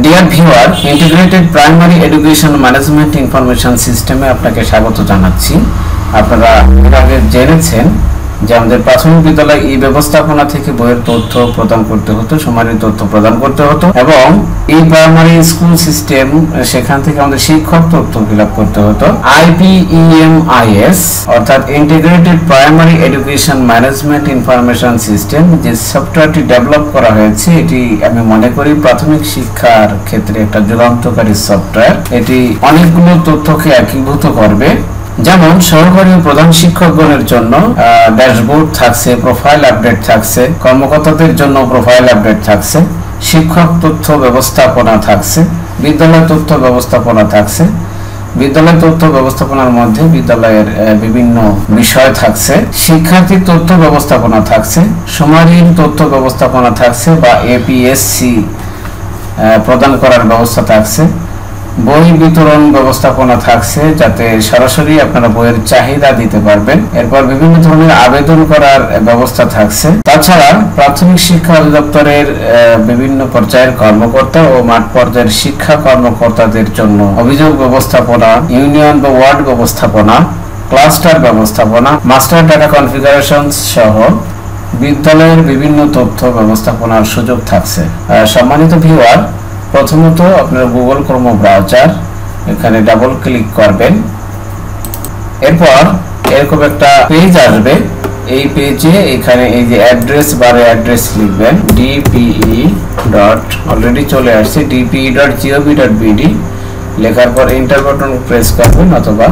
Dear viewer, integrated primary education management information সিস্টেমে আপনাকে স্বাগত জানাচ্ছি। আপনারা এর আগে জেনেছেন যে আমাদের প্রাথমিক বিদ্যালয় এই ব্যবস্থাপনা থেকে বইয়ের তথ্য প্রদান করতে হতো, সুমারি তথ্য প্রদান করতে হতো, এবং এই প্রাইমারি স্কুল সিস্টেম সেখান থেকে আমাদের শিক্ষক তথ্য ফিল আপ করতে হতো। IPEMIS অর্থাৎ integrated primary education management information system যে সফটওয়্যারটি ডেভেলপ করা হয়েছে, এটি আমি মনে করি প্রাথমিক শিক্ষার ক্ষেত্রে একটা যুগান্তকারী সফটওয়্যার। এটি অনেকগুলো তথ্যকে একীভূত করবে, যেমন সহকারী প্রধান শিক্ষকগণের জন্য ড্যাশবোর্ড থাকছে, প্রোফাইল আপডেট থাকছে, কর্মকর্তাদের জন্য প্রোফাইল আপডেট থাকছে, শিক্ষক তথ্য ব্যবস্থাপনা থাকছে, বিদ্যালয় তথ্য ব্যবস্থাপনা থাকছে। বিদ্যালয় তথ্য ব্যবস্থাপনার মধ্যে বিদ্যালয়ের বিভিন্ন বিষয় থাকছে, শিক্ষার্থী তথ্য ব্যবস্থাপনা থাকছে, সমাজীন তথ্য ব্যবস্থাপনা থাকছে বা APSC প্রদান করার ব্যবস্থা থাকছে, বই বিতরণ ব্যবস্থাপনা থাকছে যাতে সরাসরি আপনারা বইয়ের চাহিদা দিতে পারবেন। এরপর বিভিন্ন ধরনের আবেদন করার ব্যবস্থা থাকছে। তাছাড়া প্রাথমিক শিক্ষা অধিদপ্তরের বিভিন্ন পর্যায়ের কর্মকর্তা ও মাঠ পর্যায়ের শিক্ষা কর্মকর্তাদের জন্য অভিযোগ ব্যবস্থাপনা, ইউনিয়ন বা ওয়ার্ড ব্যবস্থাপনা, ক্লাস্টার ব্যবস্থাপনা, মাস্টার ডাটা কনফিগারেশন সহ বিদ্যালয়ের বিভিন্ন তথ্য ব্যবস্থাপনার সুযোগ থাকছে। সম্মানিত ভিউয়ার, প্রথমত আপনারা গুগল ক্রোম ব্রাউজার এখানে ডাবল ক্লিক করবেন। এরপর এরকম একটা পেজ আসবে। এই পেজে এখানে এই যে অ্যাড্রেস বারে অ্যাড্রেস লিখবেন dpe. অলরেডি চলে আসছে dpe.gov.bd। লেখার পর এন্টার বাটন প্রেস করবেন অথবা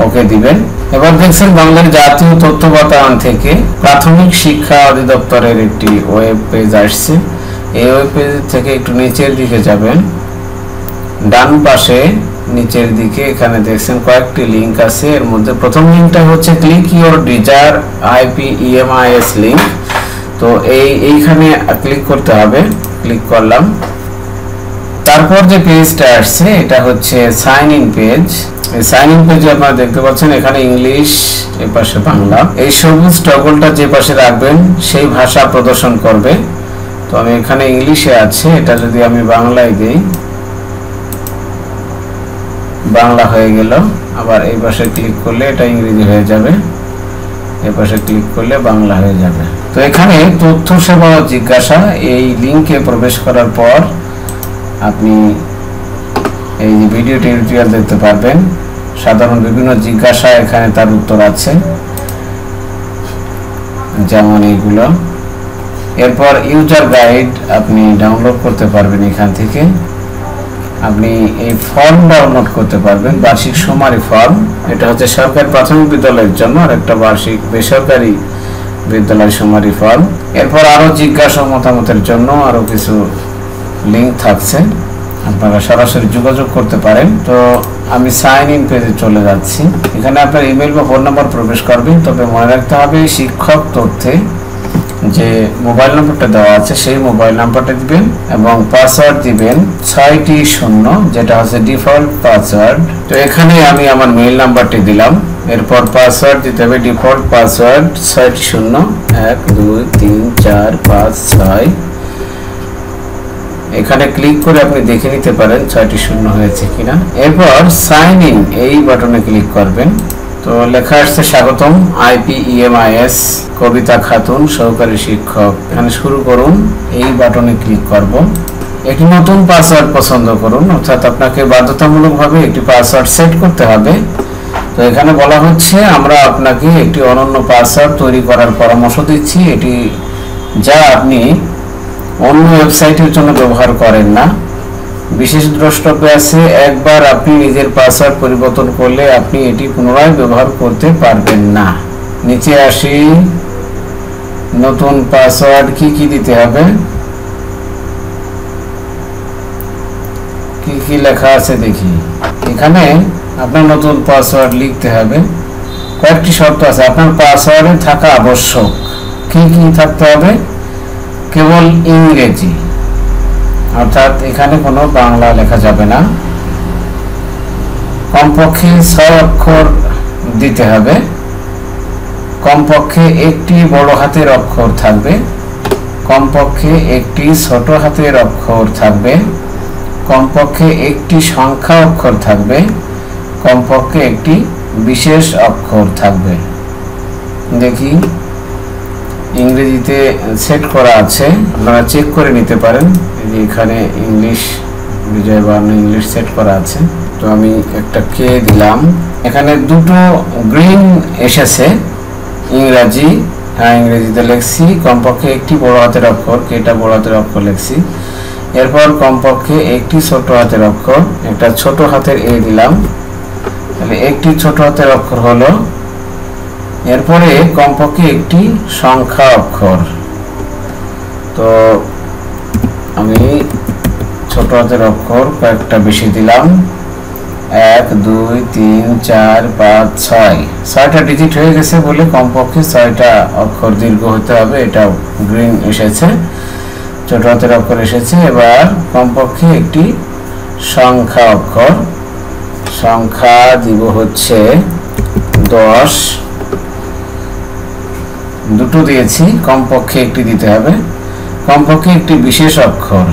ওকে দিবেন। এবার দেখছেন বাংলাদেশ জাতীয় তথ্য বাতায়ন থেকে প্রাথমিক শিক্ষা অধিদপ্তরের একটি ওয়েব পেজ আসছে। এই ওয়েব পেজ থেকে একটু নিচের দিকে যাবেন, ডান পাশে নিচের দিকে এখানে দেখছেন কয়েকটি লিংক আছে। এর মধ্যে প্রথম লিংকটা হচ্ছে click your desire IPEMIS link. তো এইখানে ক্লিক করতে হবে। ক্লিক করলাম। তারপর যে পেজটা আসছে এটা হচ্ছে সাইন ইন পেজ। এই সাইন ইন পেজে আপনারা দেখতে পাচ্ছেন এখানে ইংলিশ, এই পাশে বাংলা। এই সবুজ টগলটা যে পাশে রাখবেন সেই ভাষা প্রদর্শন করবে। তো আমি এখানে ইংলিশে আছে, এটা যদি আমি বাংলায় দিই, বাংলা হয়ে গেল। আবার এই পাশে ক্লিক করলে এটা ইংরেজি হয়ে যাবে, এই পাশে ক্লিক করলে বাংলা হয়ে যাবে। তো এখানে তথ্য সেবা ও জিজ্ঞাসা এই লিংকে প্রবেশ করার পর আপনি এই যে ভিডিও টিউটোরিয়াল দেখতে পারবেন। সাধারণ বিভিন্ন জিজ্ঞাসা এখানে তার উত্তর আছে, যেমন এইগুলো। এরপর ইউজার গাইড আপনি ডাউনলোড করতে পারবেন। এখান থেকে আপনি এই ফর্ম ডাউনলোড করতে পারবেন, বার্ষিক সুমারি ফর্ম। এটা হচ্ছে সরকারি প্রাথমিক বিদ্যালয়ের জন্য, আর একটা বার্ষিক বেসরকারি বিদ্যালয় সুমারি ফর্ম। এরপর আরো জিজ্ঞাসা মতামতের জন্য আরো কিছু লিংক থাকছে, আপনারা সরাসরি যোগাযোগ করতে পারেন। তো আমি সাইন ইন পেজে চলে যাচ্ছি। এখানে আপনার ইমেল বা ফোন নাম্বার প্রবেশ করবেন। তবে মনে রাখতে হবে শিক্ষক তথ্যে যে মোবাইল নাম্বারটা দেওয়া আছে সেই মোবাইল নাম্বারটা দিবেন এবং পাসওয়ার্ড দিবেন 6টি 0, যেটা হচ্ছে ডিফল্ট পাসওয়ার্ড। তো এখানে আমি আমার মেইল নাম্বারটি দিলাম। এরপর পাসওয়ার্ড দিতে হবে ডিফল্ট পাসওয়ার্ড 6টি 0, 1 2 3 4 5 6। এখানে ক্লিক করে আপনি দেখে নিতে পারেন 6টি 0 হয়েছে কিনা। এরপর সাইন ইন এই বাটনে ক্লিক করবেন। তো লেখা আসছে স্বাগতম IPEMIS কবিতা খাতুন সহকারী শিক্ষক। এখানে শুরু করুন এই বাটনে ক্লিক করব। একটি নতুন পাসওয়ার্ড পছন্দ করুন, অর্থাৎ আপনাকে বাধ্যতামূলকভাবে একটি পাসওয়ার্ড সেট করতে হবে। তো এখানে বলা হচ্ছে আমরা আপনাকে একটি অনন্য পাসওয়ার্ড তৈরি করার পরামর্শ দিচ্ছি, এটি যা আপনি অন্য ওয়েবসাইটের জন্য ব্যবহার করেন না। বিশেষ দ্রষ্টব্য আছে, একবার আপনি নিজের পাসওয়ার্ড পরিবর্তন করলে আপনি এটি পুনরায় ব্যবহার করতে পারবেন না। নিচে আসি, নতুন পাসওয়ার্ড কি দিতে হবে, কি লেখা আছে দেখি। এখানে আপনার নতুন পাসওয়ার্ড লিখতে হবে। কয়েকটি শর্ত আছে, আপনার পাসওয়ার্ডে থাকা আবশ্যক। কি থাকতে হবে? কেবল ইংরেজি, অর্থাৎ এখানে কোনো বাংলা লেখা যাবে না। কমপক্ষে 6 অক্ষর দিতে হবে। কমপক্ষে একটি বড় হাতের অক্ষর থাকবে কমপক্ষে একটি ছোট হাতের অক্ষর থাকবে, কমপক্ষে একটি সংখ্যা অক্ষর থাকবে, কমপক্ষে একটি বিশেষ অক্ষর থাকবে। দেখি ইংরেজিতে সেট করা আছে, আপনারা চেক করে নিতে পারেন। এখানে ইংলিশ বিজয় বার্ন ইংলিশ সেট করা আছে। তো আমি একটা কে দিলাম, এখানে দুটো গ্রিন এসেছে ইংরেজি, হ্যাঁ ইংরেজিতে লিখছি। কমপক্ষে একটি বড় হাতের অক্ষর, কেটা বড় হাতের অক্ষর লিখছি। এরপর কমপক্ষে একটি ছোট হাতের অক্ষর, একটা ছোট হাতের এ দিলাম, তাহলে একটি ছোট হাতের অক্ষর হলো। এরপরে কমপক্ষে একটি সংখ্যা অক্ষর, তো আমি ছোট হাতের অক্ষর কয়েকটা বেশি দিলাম, 1 2 3 4 5 6, 6টা ডিজিট হয়ে গেছে বলে কমপক্ষে 6টা অক্ষর দীর্ঘ হতে হবে। এটা গ্রিন এসেছে, ছোট হাতের অক্ষর এসেছে। এবার কমপক্ষে একটি সংখ্যা অক্ষর, সংখ্যা দিব হচ্ছে 10, দুটো দিয়েছি, কমপক্ষে একটি দিতে হবে। কমপক্ষে একটি বিশেষ অক্ষর,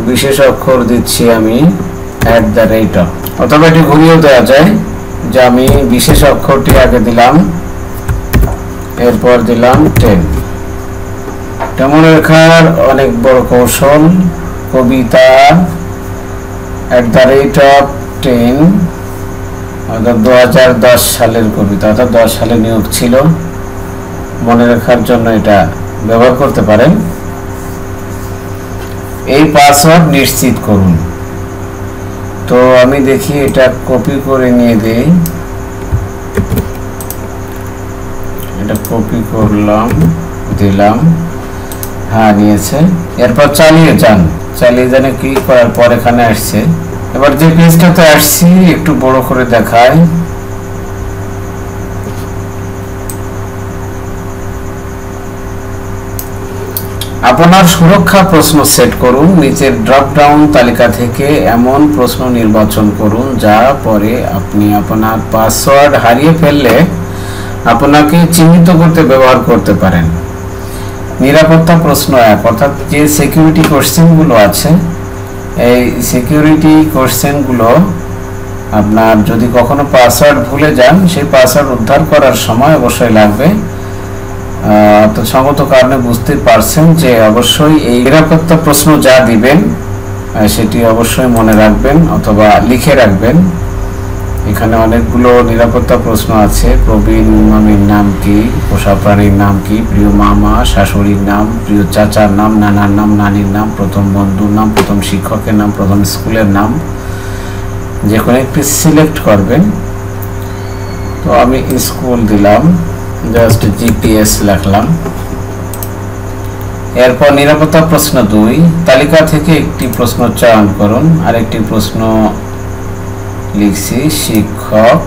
বিশেষ অক্ষর দিচ্ছি আমি @ অথবা এটি ঘুরিয়েও দেওয়া যায়, যে আমি বিশেষ অক্ষরটি আগে দিলাম, এরপর দিলাম 10। মনে রাখার অনেক বড় কৌশল। কবিতা @10 অর্থাৎ 2010 সালের কবিতা, অর্থাৎ 10 সালে নিয়োগ ছিল। মনে রাখার জন্য এটা ব্যবহার করতে পারেন। এই পাসওয়ার্ড নিশ্চিত করুন। তো আমি দেখি এটা কপি করে নিয়ে দেই, এটা কপি করলাম, দিলাম, হ্যাঁ নিয়েছে। এরপর চালিয়ে যান, চালিয়ে যানে ক্লিক করার পর এখানে আসছে। এবার যে পেজটাতে আসছি একটু বড় করে দেখাই। আপনার সুরক্ষা প্রশ্ন সেট করুন। নিচের ড্রপ ডাউন তালিকা থেকে এমন প্রশ্ন নির্বাচন করুন যা পরে আপনি আপনার পাসওয়ার্ড হারিয়ে ফেললে আপনাকে চিহ্নিত করতে ব্যবহার করতে পারেন। নিরাপত্তা প্রশ্ন 1, অর্থাৎ যে সিকিউরিটি কোশ্চেনগুলো আছে, এই সিকিউরিটি কোশ্চেনগুলো আপনার যদি কখনো পাসওয়ার্ড ভুলে যান, সেই পাসওয়ার্ড উদ্ধার করার সময় অবশ্যই লাগবে। তো সঙ্গত কারণে বুঝতে পারছেন যে অবশ্যই এই নিরাপত্তা প্রশ্ন যা দিবেন সেটি অবশ্যই মনে রাখবেন অথবা লিখে রাখবেন। এখানে অনেকগুলো নিরাপত্তা প্রশ্ন আছে। প্রবীণ মামির নাম কি, পোষা প্রাণীর নাম কি, প্রিয় মামা শাশুড়ির নাম, প্রিয় চাচার নাম, নানার নাম, নানির নাম, প্রথম বন্ধুর নাম, প্রথম শিক্ষকের নাম, প্রথম স্কুলের নাম, যে কোনো একটি সিলেক্ট করবেন। তো আমি স্কুল দিলাম, জাস্ট জিপিএস লিখলাম। এরপর নিরাপত্তা প্রশ্ন 2, তালিকা থেকে একটি প্রশ্ন চয়ন করুন। আরেকটি প্রশ্ন লিখছি শিক্ষক,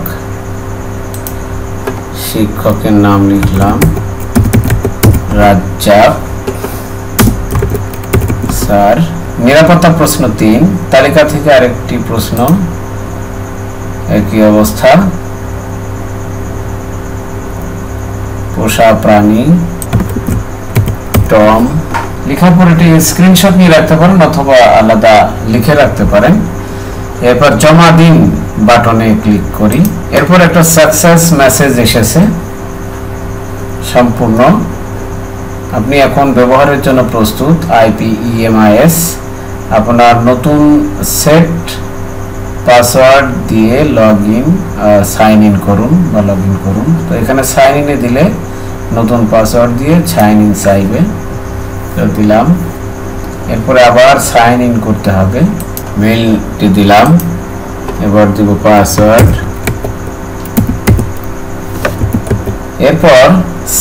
শিক্ষকের নাম লিখলাম রাজ্জাক স্যার। নিরাপত্তা প্রশ্ন 3, তালিকা থেকে আরেকটি প্রশ্ন, একই অবস্থা, পোষা প্রাণী টম। লেখার পর এটি স্ক্রিনশট নিয়ে রাখতে পারেন অথবা আলাদা লিখে রাখতে পারেন। এরপর জমা দিন বাটনে ক্লিক করি। এরপর একটা সাকসেস মেসেজ এসেছে সম্পূর্ণ। আপনি এখন ব্যবহারের জন্য প্রস্তুত। IPEMIS আপনার নতুন সেট পাসওয়ার্ড দিয়ে সাইন ইন করুন বা লগ ইন করুন। তো এখানে সাইন ইনে দিলে নতুন পাসওয়ার্ড দিয়ে সাইন ইন চাইবে, তো দিলাম। এরপরে আবার সাইন ইন করতে হবে, মেইলটি দিলাম, এবার দিব পাসওয়ার্ড। এরপর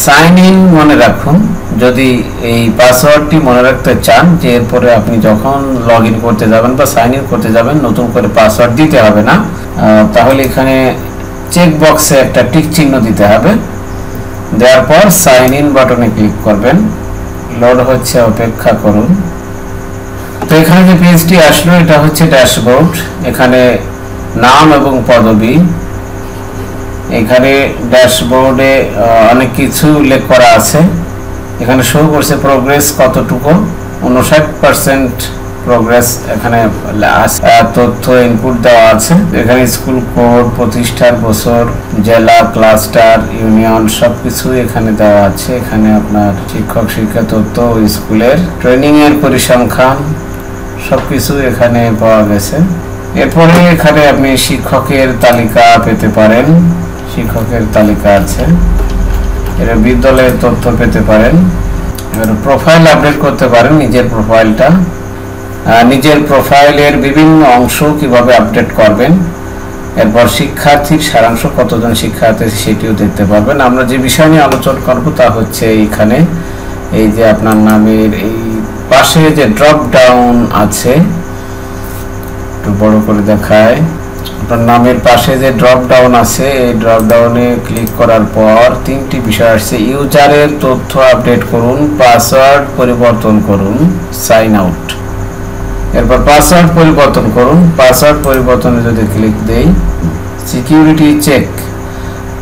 সাইন ইন মনে রাখুন। যদি এই পাসওয়ার্ডটি মনে রাখতে চান যে এরপরে আপনি যখন লগ ইন করতে যাবেন বা সাইন ইন করতে যাবেন নতুন করে পাসওয়ার্ড দিতে হবে না, তাহলে এখানে চেক বক্সে একটা টিক চিহ্ন দিতে হবে। দেওয়ার পর সাইন ইন বাটনে ক্লিক করবেন। লোড হচ্ছে, অপেক্ষা করুন। তো এখানে যে পেজটি আসলো এটা হচ্ছে ড্যাশবোর্ড। এখানে নাম এবং পদবি, এখানে ড্যাশবোর্ডে অনেক কিছু উল্লেখ করা আছে। এখানে শো করছে প্রোগ্রেস কতটুকু, 59% প্রোগ্রেস এখানে তথ্য ইনপুট দেওয়া আছে। এখানে স্কুল কোড, প্রতিষ্ঠার বছর, জেলা, ক্লাস্টার, ইউনিয়ন সবকিছু এখানে দেওয়া আছে। এখানে আপনার শিক্ষক শিক্ষা তথ্য, স্কুলের ট্রেনিং এর পরিসংখ্যান সবকিছু এখানে পাওয়া গেছে। এরপরে এখানে আপনি শিক্ষকের তালিকা পেতে পারেন, শিক্ষকের তালিকা আছে, এর বিদ্যালয়ের তথ্য পেতে পারেন। এবার প্রোফাইল আপডেট করতে পারেন, নিজের প্রোফাইলটা, নিজের প্রোফাইলের বিভিন্ন অংশ কিভাবে আপডেট করবেন। এরপর শিক্ষার্থীর সারাংশ, কতজন শিক্ষার্থী সেটিও দেখতে পারবেন। আমরা যে বিষয় নিয়ে আলোচনা করব তা হচ্ছে এইখানে এই যে আপনার নামের এই পাশে যে ড্রপ ডাউন আছে, একটু বড় করে দেখায়, আপনার নামের পাশে যে ড্রপ ডাউন আছে এই ড্রপ ডাউনে ক্লিক করার পর তিনটি বিষয় আসছে। ইউজারের তথ্য আপডেট করুন, পাসওয়ার্ড পরিবর্তন করুন, সাইন আউট। এরপর পাসওয়ার্ড পরিবর্তন করুন, পাসওয়ার্ড পরিবর্তনে যদি ক্লিক দেই, সিকিউরিটি চেক,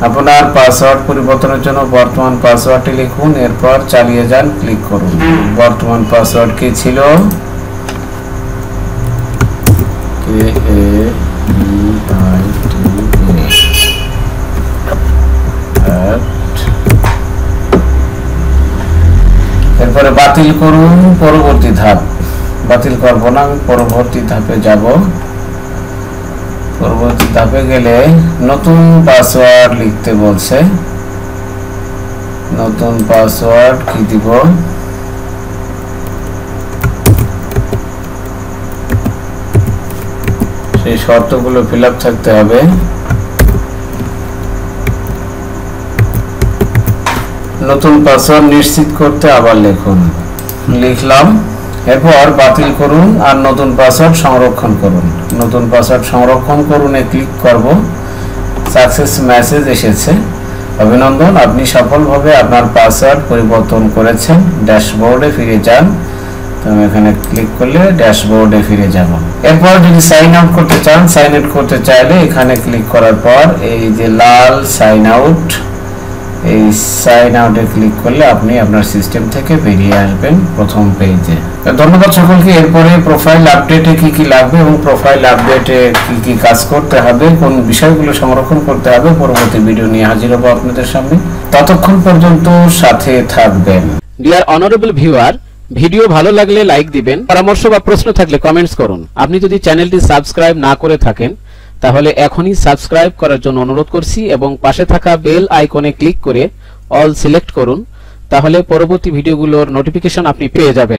আপনার পাসওয়ার্ড পরিবর্তনের জন্য বর্তমান পাসওয়ার্ডটি লিখুন, এরপর চালিয়ে যান, ক্লিক করুন। বর্তমান পাসওয়ার্ড কি ছিল? এরপরে বাতিল করুন, পরবর্তী ধাপ। বাতিল করব না, আমি পরবর্তী ধাপে যাব। পরবর্তী ধাপে গেলে নতুন পাসওয়ার্ড লিখতে বলছে। নতুন পাসওয়ার্ড কি দিব? সেই শর্তগুলো ফিল আপ থাকতে হবে। নতুন পাসওয়ার্ড নিশ্চিত করতে আবার লিখুন, লিখলাম। এরপর বাতিল করুন আর নতুন পাসওয়ার্ড সংরক্ষণ করুন। নতুন পাসওয়ার্ড সংরক্ষণ করুনে ক্লিক করব। সাকসেস মেসেজ এসেছে, অভিনন্দন, আপনি সফলভাবে আপনার পাসওয়ার্ড পরিবর্তন করেছেন। ড্যাশবোর্ডে ফিরে যান। তো আমি এখানে ক্লিক করলে ড্যাশবোর্ডে ফিরে যাব। এরপর যদি সাইন আউট করতে চান, সাইন আউট করতে চাইলে এখানে ক্লিক করার পর এই যে লাল সাইন আউট, এই সাইন আউটে ক্লিক করলে আপনি আপনার সিস্টেম থেকে বেরিয়ে আসবেন প্রথম পেজে। ধন্যবাদ সকলকে। এরপরে প্রোফাইল আপডেটে কি কি লাগবে এবং প্রোফাইল আপডেটে কি কি কাজ করতে হবে, কোন বিষয়গুলো সংরক্ষণ করতে হবে, পরবর্তী ভিডিও নিয়ে হাজির হব আপনাদের সামনে। ততক্ষণ পর্যন্ত সাথে থাকবেন। ডিয়ার অনারেবল ভিউয়ার, ভিডিও ভালো লাগলে লাইক দিবেন, পরামর্শ বা প্রশ্ন থাকলে কমেন্টস করুন। আপনি যদি চ্যানেলটি সাবস্ক্রাইব না করে থাকেন তাহলে এখনই সাবস্ক্রাইব করার জন্য অনুরোধ করছি এবং পাশে থাকা বেল আইকনে ক্লিক করে অল সিলেক্ট করুন, তাহলে পরবর্তী ভিডিওগুলোর নোটিফিকেশন আপনি পেয়ে যাবেন।